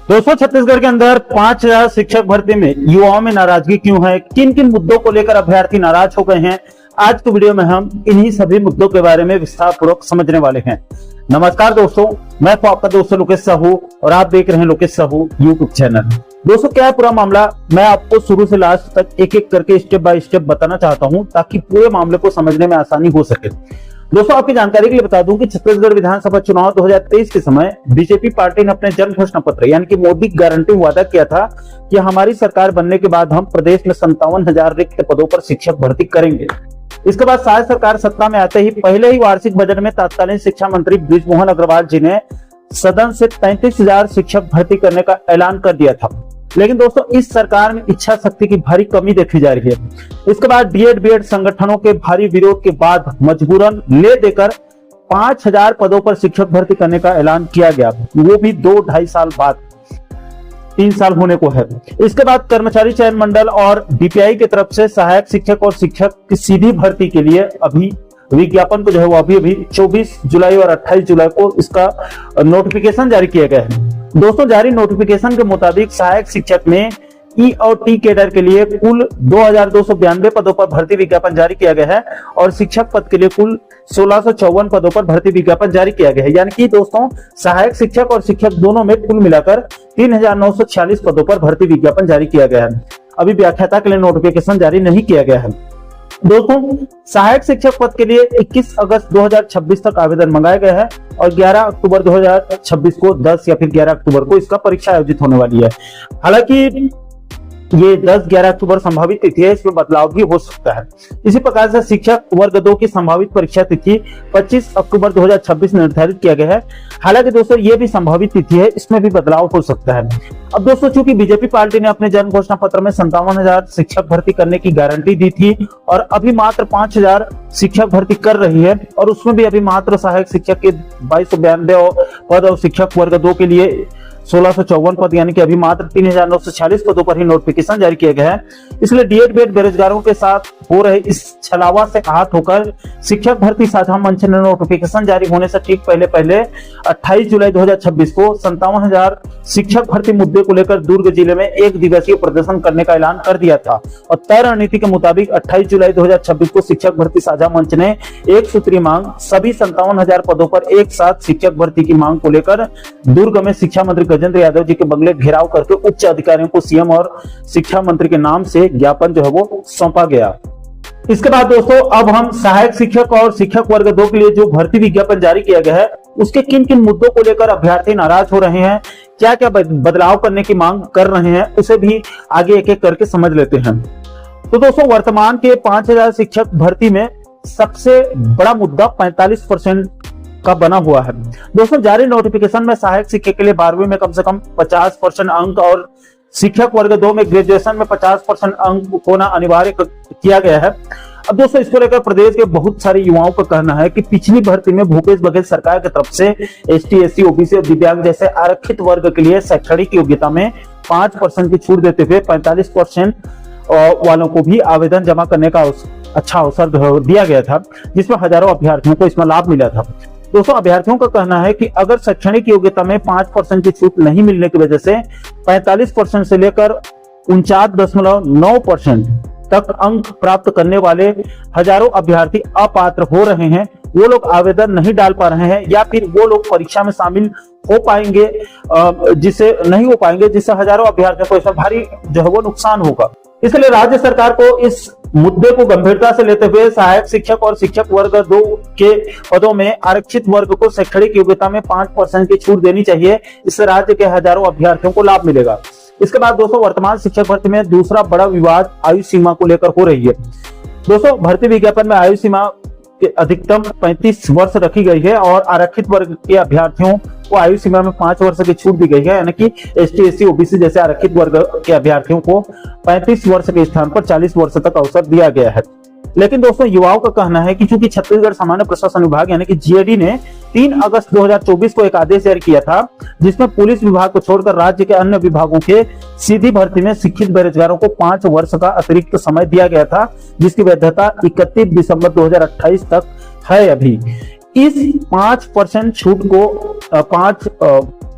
दोस्तों, छत्तीसगढ़ के अंदर 5,000 शिक्षक भर्ती में युवाओं में नाराजगी क्यों है, किन किन मुद्दों को लेकर अभ्यर्थी नाराज हो गए हैं, आज के वीडियो में हम इन्हीं सभी मुद्दों के बारे में विस्तार पूर्वक समझने वाले हैं। नमस्कार दोस्तों, मैं तो आपका दोस्त लोकेश साहू और आप देख रहे हैं लोकेश साहू यूट्यूब चैनल। दोस्तों, क्या है पूरा मामला, मैं आपको शुरू से लास्ट तक एक एक करके स्टेप बाय स्टेप बताना चाहता हूं ताकि पूरे मामले को समझने में आसानी हो सके। दोस्तों, आपकी जानकारी के लिए बता दूं कि छत्तीसगढ़ विधानसभा चुनाव 2023 के समय बीजेपी पार्टी ने अपने जन घोषणा पत्र यानी कि मोदी गारंटी वादा किया था कि हमारी सरकार बनने के बाद हम प्रदेश में 57,000 रिक्त पदों पर शिक्षक भर्ती करेंगे। इसके बाद शायद सरकार सत्ता में आते ही पहले ही वार्षिक बजट में तत्कालीन शिक्षा मंत्री बृजमोहन अग्रवाल जी ने सदन से 33,000 शिक्षक भर्ती करने का ऐलान कर दिया था। लेकिन दोस्तों, इस सरकार में इच्छा शक्ति की भारी कमी देखी जा रही है। इसके बाद डीएड बीएड संगठनों के भारी विरोध के बाद मजबूरन ले देकर 5,000 पदों पर शिक्षक भर्ती करने का ऐलान किया गया, वो भी 2-2.5 साल बाद, 3 साल होने को है। इसके बाद कर्मचारी चयन मंडल और डीपीआई की तरफ से सहायक शिक्षक और शिक्षक की सीधी भर्ती के लिए अभी विज्ञापन को जो है वो अभी 24 जुलाई और 28 जुलाई को इसका नोटिफिकेशन जारी किया गया है। दोस्तों, जारी नोटिफिकेशन के मुताबिक सहायक शिक्षक में ई और टी कैडर के लिए कुल 2,292 पदों पर भर्ती विज्ञापन जारी किया गया है और शिक्षक पद के लिए कुल 1,654 पदों पर भर्ती विज्ञापन जारी किया गया है। यानी कि दोस्तों, सहायक शिक्षक और शिक्षक दोनों में कुल मिलाकर 3,946 पदों पर भर्ती विज्ञापन जारी किया गया है। अभी व्याख्याता के लिए नोटिफिकेशन जारी नहीं किया गया है। दोस्तों, सहायक शिक्षक पद के लिए 21 अगस्त 2026 तक आवेदन मंगाया गया है और 11 अक्टूबर 2026 को 10 या फिर 11 अक्टूबर को इसका परीक्षा आयोजित होने वाली है। हालांकि ये 10-11 अक्टूबर संभावित तिथि है, इसमें बदलाव भी हो सकता है। इसी प्रकार से शिक्षक वर्ग 2 की संभावित परीक्षा तिथि 25 अक्टूबर 2026 निर्धारित किया गया है। हालांकि दोस्तों, ये भी संभावित तिथि है, इसमें भी बदलाव हो सकता है। अब दोस्तों, चूंकि बीजेपी पार्टी ने अपने जन घोषणा पत्र में 57,000 शिक्षक भर्ती करने की गारंटी दी थी और अभी मात्र 5,000 शिक्षक भर्ती कर रही है और उसमें भी अभी मात्र सहायक शिक्षक के 2292 पद और शिक्षक वर्ग 2 के लिए 1,654 पद यानी कि अभी मात्र 3,946 पदों पर ही नोटिफिकेशन जारी किया गया है। इसलिए डीएड बीएड बेरोजगारों के साथ हो रहे इस छलावा से आहत होकर शिक्षक भर्ती साझा मंच ने नोटिफिकेशन जारी होने से ठीक पहले 28 जुलाई 2026 को 57,000 शिक्षक भर्ती मुद्दे को लेकर दुर्ग जिले में 1 दिवसीय प्रदर्शन करने का ऐलान कर दिया था और तय रणनीति के मुताबिक 28 जुलाई 2026 को शिक्षक भर्ती साझा मंच ने एक सूत्रीय मांग सभी 57,000 पदों पर एक साथ शिक्षक भर्ती की मांग को लेकर दुर्ग में शिक्षा मंत्री गजेंद्र यादव जी के बंगले घेराव करके उच्च अधिकारियों को सीएम और शिक्षा मंत्री के नाम से ज्ञापन जो है वो सौंपा गया। इसके बाद दोस्तों, अब हम सहायक शिक्षक और शिक्षक वर्ग 2 के लिए जो भर्ती विज्ञापन जारी किया गया है उसके किन किन मुद्दों को लेकर अभ्यर्थी नाराज हो रहे हैं, क्या क्या बदलाव करने की मांग कर रहे हैं, उसे भी आगे एक एक करके समझ लेते हैं। तो दोस्तों, वर्तमान के 5,000 शिक्षक भर्ती में सबसे बड़ा मुद्दा 45% का बना हुआ है। दोस्तों, जारी नोटिफिकेशन में सहायक शिक्षक के लिए 12वीं में कम से कम 50% अंक और शिक्षक वर्ग 2 में ग्रेजुएशन में 50% अंक होना अनिवार्य किया गया है। अब दोस्तों, इसको लेकर प्रदेश के बहुत सारे युवाओं का कहना है कि पिछली भर्ती में भूपेश बघेल सरकार की तरफ से एसटी, एससी, ओबीसी और दिव्यांग जैसे आरक्षित वर्ग के लिए शैक्षणिक योग्यता में 5% की छूट देते हुए 45% वालों को भी आवेदन जमा करने का अच्छा अवसर दिया गया था, जिसमें हजारों अभ्यर्थियों को इसमें लाभ मिला था। दोस्तों, अभ्यर्थियों का कहना है कि अगर शैक्षणिक योग्यता में 5% की छूट नहीं मिलने की वजह से 45% से लेकर 49.9% तक अंक प्राप्त करने वाले हजारों अभ्यर्थी अपात्र हो रहे हैं, वो लोग आवेदन नहीं डाल पा रहे हैं या फिर वो लोग परीक्षा में शामिल हो पाएंगे जिससे नहीं हो पाएंगे, जिससे हजारों अभ्यर्थियों को इसमें भारी जो है वो नुकसान होगा। इसलिए राज्य सरकार को इस मुद्दे को गंभीरता से लेते हुए सहायक शिक्षक और शिक्षक वर्ग 2 के पदों में आरक्षित वर्ग को शैक्षणिक योग्यता में 5% की छूट देनी चाहिए। इससे राज्य के हजारों अभ्यर्थियों को लाभ मिलेगा। इसके बाद दोस्तों, वर्तमान शिक्षक भर्ती में दूसरा बड़ा विवाद आयु सीमा को लेकर हो रही है। दोस्तों, भर्ती विज्ञापन में आयु सीमा अधिकतम 35 वर्ष रखी गई है और आरक्षित वर्ग के अभ्यर्थियों को आयु सीमा में 5 वर्ष की छूट दी गई है, यानी कि एसटी, एससी, ओबीसी जैसे आरक्षित वर्ग के अभ्यर्थियों को 35 वर्ष के स्थान पर 40 वर्ष तक अवसर दिया गया है। लेकिन दोस्तों, युवाओं का कहना है कि चूंकि छत्तीसगढ़ सामान्य प्रशासन विभाग यानी कि जीएडी ने 3 अगस्त 2024 को एक आदेश जारी किया था, जिसमें पुलिस विभाग को छोड़कर राज्य के अन्य विभागों के सीधी भर्ती में शिक्षित बेरोजगारों को 5 वर्ष का अतिरिक्त समय दिया गया था, जिसकी वैधता 31 दिसंबर 2028 तक है। अभी इस 5% छूट को 5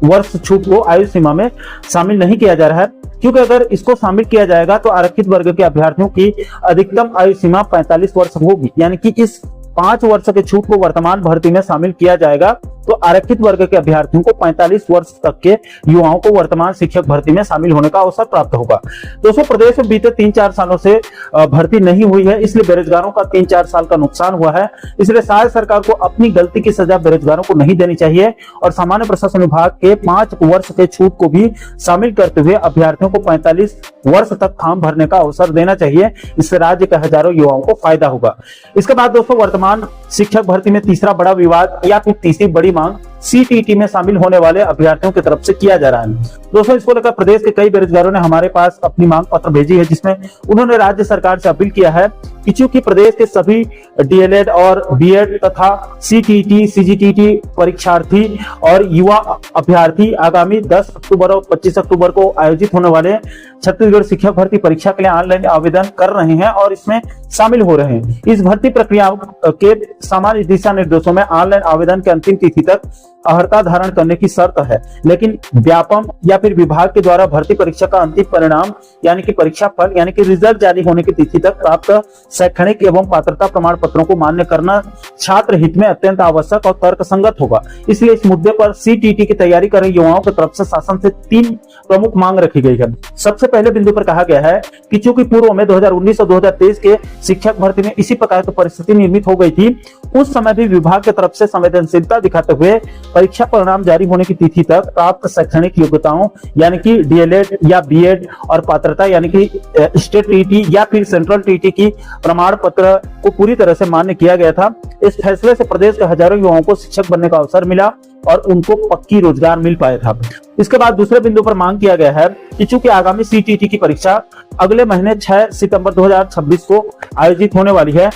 वर्ष छूट को आयु सीमा में शामिल नहीं किया जा रहा है, क्योंकि अगर इसको शामिल किया जाएगा तो आरक्षित वर्ग के अभ्यर्थियों की अधिकतम आयु सीमा 45 वर्ष होगी। यानी कि इस 5 वर्ष के छूट को वर्तमान भर्ती में शामिल किया जाएगा तो आरक्षित वर्ग के अभ्यर्थियों को 45 वर्ष तक के युवाओं को वर्तमान शिक्षक भर्ती में शामिल होने का अवसर प्राप्त होगा। दोस्तों, प्रदेश में बीते 3-4 सालों से भर्ती नहीं हुई है, इसलिए बेरोजगारों का 3-4 साल का नुकसान हुआ है। इसलिए शायद सरकार को अपनी गलती की सजा बेरोजगारों को नहीं देनी चाहिए और सामान्य प्रशासन विभाग के 5 वर्ष के छूट को भी शामिल करते हुए अभ्यर्थियों को 45 वर्ष तक फॉर्म भरने का अवसर देना चाहिए। इससे राज्य के हजारों युवाओं को फायदा होगा। इसके बाद दोस्तों, वर्तमान शिक्षक भर्ती में तीसरा बड़ा विवाद या फिर तीसरी बड़ी मांग सीटीटी में शामिल होने वाले अभ्यर्थियों की तरफ से किया जा रहा है। दोस्तों, इसको लेकर प्रदेश के कई बेरोजगारों ने हमारे पास अपनी मांग पत्र भेजी है, जिसमें उन्होंने राज्य सरकार से अपील किया है कि चूंकि प्रदेश के सभी डीएलएड और बीएड तथा सीटीटी सीजीटीटी परीक्षार्थी और युवा अभ्यर्थी आगामी 10 अक्टूबर और 25 अक्टूबर को आयोजित होने वाले छत्तीसगढ़ शिक्षक भर्ती परीक्षा के लिए ऑनलाइन आवेदन कर रहे हैं और इसमें शामिल हो रहे हैं। इस भर्ती प्रक्रिया के सामान्य दिशा निर्देशों में ऑनलाइन आवेदन की अंतिम तिथि तक अर्हता धारण करने की शर्त है, लेकिन व्यापम या फिर विभाग के द्वारा भर्ती परीक्षा का अंतिम परिणाम यानी कि परीक्षा फल यानी कि रिजल्ट जारी होने की तिथि तक प्राप्त शैक्षणिक एवं पात्रता प्रमाण पत्रों को मान्य करना छात्र हित में अत्यंत आवश्यक और तर्कसंगत होगा। इसलिए इस मुद्दे पर सीटीटी की तैयारी कर रहे युवाओं की तरफ से शासन से 3 प्रमुख मांग रखी गई है। सबसे पहले बिंदु पर कहा गया है कि चूंकि पूर्व में 2019 और 2023 के शिक्षक भर्ती में इसी प्रकार की परिस्थिति निर्मित हो गई थी, उस समय भी विभाग की तरफ से संवेदनशीलता दिखाते हुए परीक्षा परिणाम जारी होने की तिथि तक प्राप्त शैक्षणिक योग्यताओं यानी कि डीएलएड या बीएड और पात्रता यानी कि स्टेट टीटी या फिर सेंट्रल टीटी की प्रमाण पत्र को पूरी तरह से मान्य किया गया था। इस फैसले से प्रदेश के हजारों युवाओं को शिक्षक बनने का अवसर मिला और उनको पक्की रोजगार मिल पाया था। इसके बाद दूसरे बिंदु पर मांग किया गया है कि चूंकि आगामी सीटीटी की परीक्षा अगले महीने 6 सितंबर 2026 को आयोजित होने वाली है,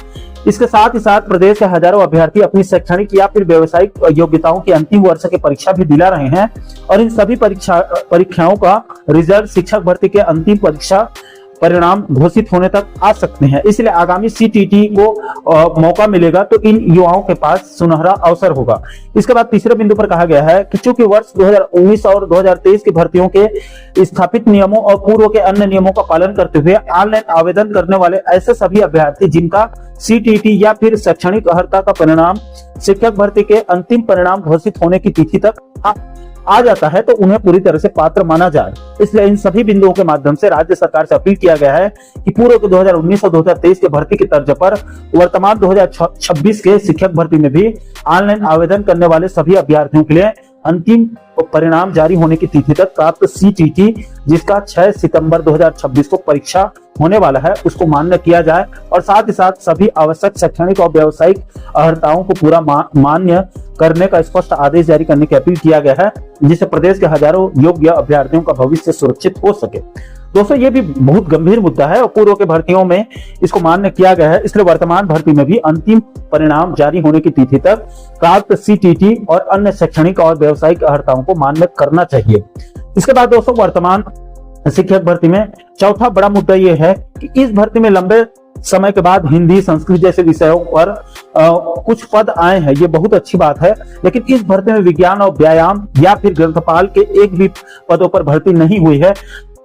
इसके साथ ही साथ प्रदेश के हजारों अभ्यर्थी अपनी शैक्षणिक या फिर व्यवसायिक योग्यताओं की अंतिम वर्ष की परीक्षा भी दिला रहे हैं और इन सभी परीक्षाओं का रिजल्ट शिक्षक भर्ती के अंतिम परीक्षा परिणाम घोषित होने तक आ सकते हैं। इसलिए आगामी सीटीटी को मौका मिलेगा तो इन युवाओं के पास सुनहरा अवसर होगा। इसके बाद तीसरे बिंदु पर कहा गया है कि चूंकि वर्ष 2019 और 2023 की भर्तियों के स्थापित नियमों और पूर्व के अन्य नियमों का पालन करते हुए ऑनलाइन आवेदन करने वाले ऐसे सभी अभ्यर्थी जिनका सीटीटी या फिर शैक्षणिक अर्हता का परिणाम शिक्षक भर्ती के अंतिम परिणाम घोषित होने की तिथि तक आ जाता है तो उन्हें पूरी तरह से पात्र माना जाए। इसलिए इन सभी बिंदुओं के माध्यम से राज्य सरकार से अपील किया गया है कि पूर्व के 2019 और 2023 के भर्ती की तर्ज पर वर्तमान 2026 के शिक्षक भर्ती में भी ऑनलाइन आवेदन करने वाले सभी अभ्यर्थियों के लिए अंतिम परिणाम जारी होने की तिथि तक प्राप्त सीटीटी जिसका 6 सितंबर 2026 को परीक्षा होने वाला है उसको मान्य किया जाए और साथ ही साथ सभी आवश्यक शैक्षणिक और व्यावसायिक अर्हताओं को पूरा मान्य करने का स्पष्ट आदेश जारी करने की अपील किया गया है, जिससे प्रदेश के हजारों योग्य अभ्यर्थियों का भविष्य सुरक्षित हो सके। दोस्तों, ये भी बहुत गंभीर मुद्दा है और पूर्व के भर्तियों में इसको मान्य किया गया है, इसलिए वर्तमान भर्ती में भी अंतिम परिणाम जारी होने की तिथि तक प्राप्त सीटीटी और अन्य शैक्षणिक और व्यावसायिक अर्हताओं को मान्य करना चाहिए। इसके बाद दोस्तों, वर्तमान शिक्षक भर्ती में चौथा बड़ा मुद्दा यह है कि इस भर्ती में लंबे समय के बाद हिंदी संस्कृत जैसे विषयों पर कुछ पद आए हैं, ये बहुत अच्छी बात है, लेकिन इस भर्ती में विज्ञान और व्यायाम या फिर ग्रंथपाल के एक भी पदों पर भर्ती नहीं हुई है।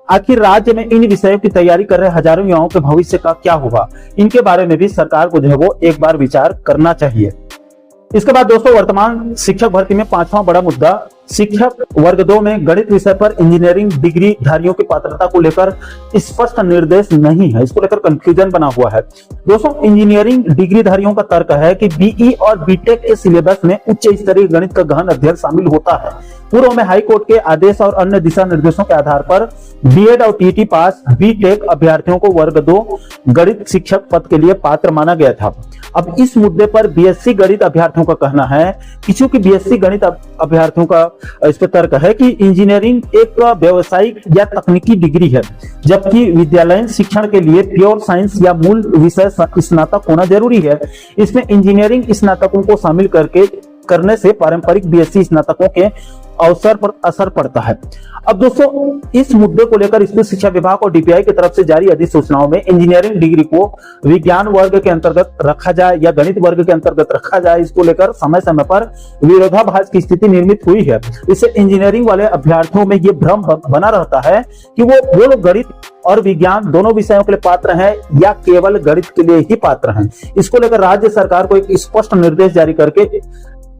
आखिर राज्य में इन विषयों की तैयारी कर रहे हजारों युवाओं के भविष्य का क्या होगा, इनके बारे में भी सरकार को जो है वो एक बार विचार करना चाहिए। इसके बाद दोस्तों, वर्तमान शिक्षक भर्ती में पांचवा बड़ा मुद्दा शिक्षक वर्ग 2 में गणित विषय पर इंजीनियरिंग डिग्री धारियों की पात्रता को लेकर स्पष्ट निर्देश नहीं है, इसको लेकर कंफ्यूजन बना हुआ है। दोस्तों, इंजीनियरिंग डिग्री धारियों का तर्क है कि बीई और बीटेक के सिलेबस में उच्च स्तरीय गणित का गहन अध्ययन शामिल होता है। पूर्व में हाई कोर्ट के आदेश और अन्य दिशा निर्देशों के आधार पर बीएड और टीटी पास बीटेक अभ्यर्थियों को वर्ग 2 गणित शिक्षक पद के लिए पात्र माना गया था। अब इस मुद्दे पर बीएससी गणित अभ्यर्थियों का कहना है कि चूंकि बीएससी गणित अभ्यर्थियों का इस पर तर्क है कि इंजीनियरिंग एक व्यावसायिक या तकनीकी डिग्री है, जबकि विद्यालयीन शिक्षण के लिए प्योर साइंस या मूल विषय स्नातक होना जरूरी है। इसमें इंजीनियरिंग स्नातकों को शामिल करने से पारंपरिक बीएससी स्नातकों के अवसर पर असर पड़ता है। अब दोस्तों इस मुद्दे को लेकर स्कूल शिक्षा विभाग और डीपीआई की तरफ से जारी अधिसूचनाओं में इंजीनियरिंग डिग्री को विज्ञान वर्ग के अंतर्गत रखा जाए या गणित वर्ग के अंतर्गत रखा जाए, इसको लेकर समय समय पर विरोधाभास की स्थिति निर्मित हुई है। इससे इंजीनियरिंग वाले अभ्यर्थियों में यह भ्रम बना रहता है कि वो लोग गणित और विज्ञान दोनों विषयों के लिए पात्र हैं या केवल गणित के लिए ही पात्र हैं। इसको लेकर राज्य सरकार को एक स्पष्ट निर्देश जारी करके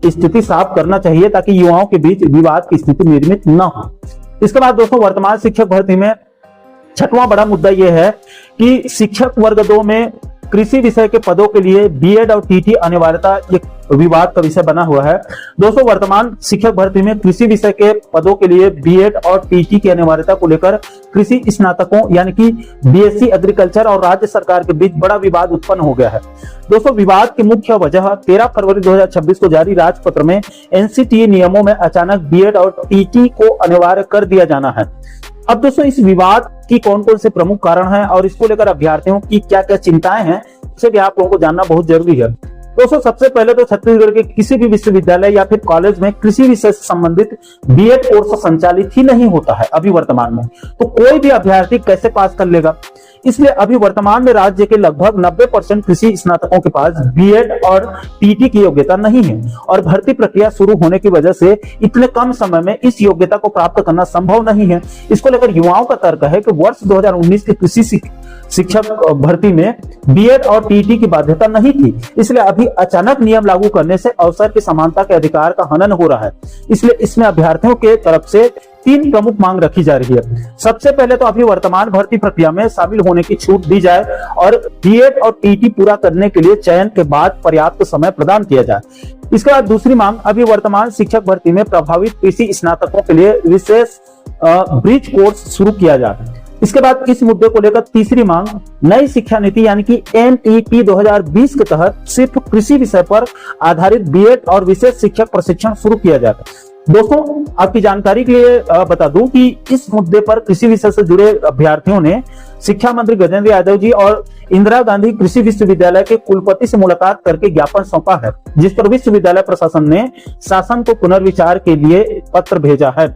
स्थिति साफ करना चाहिए ताकि युवाओं के बीच विवाद की स्थिति निर्मित न हो। इसके बाद दोस्तों वर्तमान शिक्षक भर्ती में छठवां बड़ा मुद्दा यह है कि शिक्षक वर्ग 2 में कृषि विषय के पदों के लिए बीएड और टीटी अनिवार्यता एक विवाद का विषय बना हुआ है। दोस्तों वर्तमान शिक्षक भर्ती में कृषि विषय के पदों के लिए बीएड और टीटी की अनिवार्यता को लेकर कृषि स्नातकों यानी कि बीएससी एग्रीकल्चर और राज्य सरकार के बीच बड़ा विवाद उत्पन्न हो गया है। दोस्तों विवाद की मुख्य वजह 13 फरवरी 2026 को जारी राजपत्र में एनसीटीई नियमों में अचानक बीएड और टीटी को अनिवार्य कर दिया जाना है। अब दोस्तों इस विवाद की कौन कौन से प्रमुख कारण हैं और इसको लेकर अभ्यर्थियों की क्या क्या चिंताएं हैं, इसे भी आप लोगों को जानना बहुत जरूरी है। दोस्तों सबसे पहले तो छत्तीसगढ़ के किसी भी विश्वविद्यालय या फिर कॉलेज में कृषि विषय से संबंधित बीएड कोर्स संचालित ही नहीं होता है अभी वर्तमान में, तो कोई भी अभ्यर्थी कैसे पास कर लेगा। इसलिए अभी वर्तमान में राज्य के लगभग 90% कृषि स्नातकों के पास बीएड और टीटी की योग्यता नहीं है और भर्ती प्रक्रिया शुरू होने की वजह से इतने कम समय में इस योग्यता को प्राप्त करना संभव नहीं है। इसको लेकर युवाओं का तर्क है कि वर्ष 2019 के कृषि शिक्षक भर्ती में बीएड और टीटी की बाध्यता नहीं थी, इसलिए अभी अचानक नियम लागू करने से अवसर की समानता के अधिकार का हनन हो रहा है। इसलिए इसमें अभ्यर्थियों के तरफ से 3 प्रमुख मांग रखी जा रही है। सबसे पहले तो अभी वर्तमान भर्ती प्रक्रिया में शामिल होने की छूट दी जाए और बीएड और टीटी पूरा करने के लिए चयन के बाद पर्याप्त समय प्रदान किया जाए। इसके बाद दूसरी मांग, अभी वर्तमान शिक्षक भर्ती में प्रभावित कृषि स्नातकों के लिए विशेष ब्रिज कोर्स शुरू किया जाए। इसके बाद इस मुद्दे को लेकर तीसरी मांग, नई शिक्षा नीति यानी कि NEP 2020 के तहत सिर्फ कृषि विषय पर आधारित बीएड और विशेष शिक्षक प्रशिक्षण शुरू किया जाए। दोस्तों आपकी जानकारी के लिए बता दूं कि इस मुद्दे पर कृषि विषय से जुड़े अभ्यर्थियों ने शिक्षा मंत्री गजेंद्र यादव जी और इंदिरा गांधी कृषि विश्वविद्यालय के कुलपति से मुलाकात करके ज्ञापन सौंपा है, जिस पर विश्वविद्यालय प्रशासन ने शासन को पुनर्विचार के लिए पत्र भेजा है।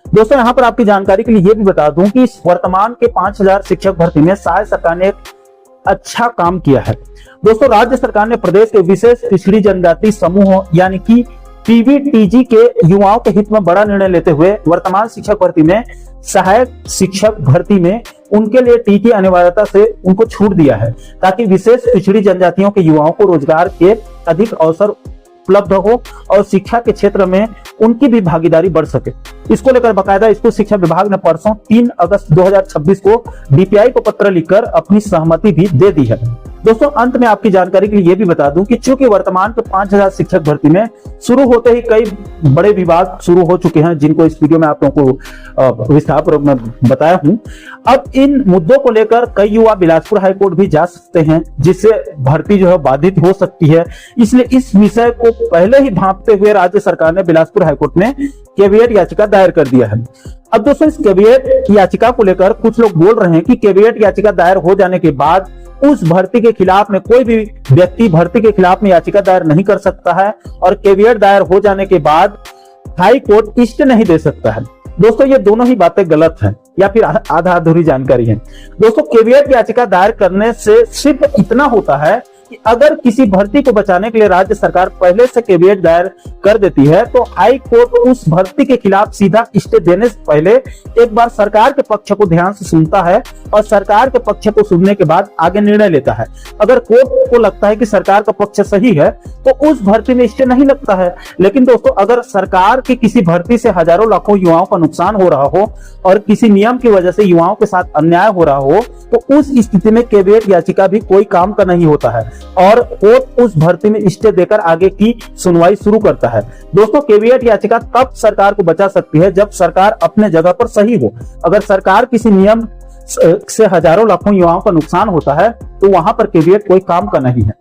दोस्तों यहाँ पर आपकी जानकारी के लिए ये भी बता दूं कि वर्तमान के 5000 शिक्षक भर्ती में शायद सरकार ने एक अच्छा काम किया है। दोस्तों राज्य सरकार ने प्रदेश के विशेष पिछड़ी जनजाति समूह यानी कि पीवीटीजी के युवाओं के हित में बड़ा निर्णय लेते हुए वर्तमान शिक्षक भर्ती में सहायक शिक्षक भर्ती में उनके लिए टीटी अनिवार्यता से उनको छूट दिया है, ताकि विशेष पिछड़ी जनजातियों के युवाओं को रोजगार के अधिक अवसर उपलब्ध हो और शिक्षा के क्षेत्र में उनकी भी भागीदारी बढ़ सके। इसको लेकर बकायदा स्कूल शिक्षा विभाग ने परसों 3 अगस्त 2026 को डीपीआई को पत्र लिखकर अपनी सहमति भी दे दी है। दोस्तों अंत में आपकी जानकारी के लिए ये भी बता दूं कि चूंकि वर्तमान के 5000 शिक्षक भर्ती में शुरू होते ही कई बड़े विवाद शुरू हो चुके हैं, जिनको इस वीडियो में आप लोगों को विस्तार पूर्वक मैं बताया हूं। अब इन मुद्दों को लेकर कई युवा बिलासपुर हाईकोर्ट भी जा सकते हैं, जिससे भर्ती जो है बाधित हो सकती है। इसलिए इस विषय को पहले ही भांपते हुए राज्य सरकार ने बिलासपुर हाईकोर्ट में कैविएट याचिका दायर कर दिया है। अब दोस्तों इस कैविएट याचिका को लेकर कुछ लोग बोल रहे हैं कि कैविएट याचिका दायर हो जाने के बाद उस भर्ती के खिलाफ में कोई भी व्यक्ति भर्ती के खिलाफ में याचिका दायर नहीं कर सकता है और कैविएट दायर हो जाने के बाद हाई कोर्ट स्टे नहीं दे सकता है। दोस्तों ये दोनों ही बातें गलत हैं या फिर आधा अधूरी जानकारी है। दोस्तों कैविएट याचिका दायर करने से सिर्फ इतना होता है कि अगर किसी भर्ती को बचाने के लिए राज्य सरकार पहले से कैविएट दायर कर देती है तो हाई कोर्ट उस भर्ती के खिलाफ सीधा स्टे देने से पहले एक बार सरकार के पक्ष को ध्यान से सुनता है और सरकार के पक्ष को सुनने के बाद आगे निर्णय लेता है। अगर कोर्ट को लगता है कि सरकार का पक्ष सही है तो उस भर्ती में स्टे नहीं लगता है। लेकिन दोस्तों अगर सरकार की किसी भर्ती से हजारों लाखों युवाओं का नुकसान हो रहा हो और किसी नियम की वजह से युवाओं के साथ अन्याय हो रहा हो तो उस स्थिति में कैविएट याचिका भी कोई काम का नहीं होता है और कोर्ट उस भर्ती में स्टे देकर आगे की सुनवाई शुरू करता है। दोस्तों कैविएट याचिका तब सरकार को बचा सकती है जब सरकार अपने जगह पर सही हो। अगर सरकार किसी नियम से हजारों लाखों युवाओं का नुकसान होता है तो वहां पर कैविएट कोई काम का नहीं है।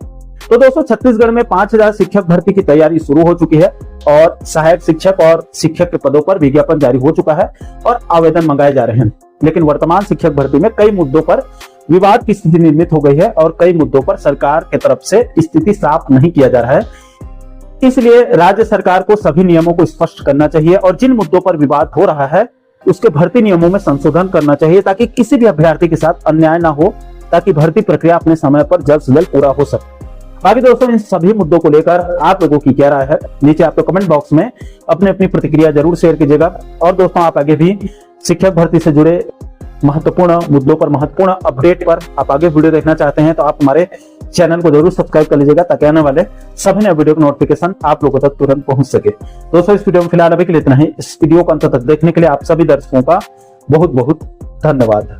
तो दोस्तों छत्तीसगढ़ में 5000 शिक्षक भर्ती की तैयारी शुरू हो चुकी है और सहायक शिक्षक और शिक्षक के पदों पर विज्ञापन जारी हो चुका है और आवेदन मंगाए जा रहे हैं। लेकिन वर्तमान शिक्षक भर्ती में कई मुद्दों पर विवाद की स्थिति निर्मित हो गई है और कई मुद्दों पर सरकार की तरफ से स्थिति साफ नहीं किया जा रहा है। इसलिए राज्य सरकार को सभी नियमों को स्पष्ट करना चाहिए और जिन मुद्दों पर विवाद हो रहा है उसके भर्ती नियमों में संशोधन करना चाहिए ताकि किसी भी अभ्यर्थी के साथ अन्याय ना हो, ताकि भर्ती प्रक्रिया अपने समय पर जल्द से जल्द पूरा हो सके। बाकी दोस्तों, इन सभी मुद्दों को लेकर आप लोगों की क्या राय है, नीचे आपको कमेंट बॉक्स में अपनी अपनी प्रतिक्रिया जरूर शेयर कीजिएगा। और दोस्तों, आप आगे भी शिक्षक भर्ती से जुड़े महत्वपूर्ण मुद्दों पर, महत्वपूर्ण अपडेट पर आप आगे वीडियो देखना चाहते हैं तो आप हमारे चैनल को जरूर सब्सक्राइब कर लीजिएगा ताकि आने वाले सभी नए वीडियो का नोटिफिकेशन आप लोगों तक तुरंत पहुंच सके। दोस्तों, इस वीडियो में फिलहाल अभी के लिए इतना ही। इस वीडियो को अंत तक देखने के लिए आप सभी दर्शकों का बहुत बहुत धन्यवाद।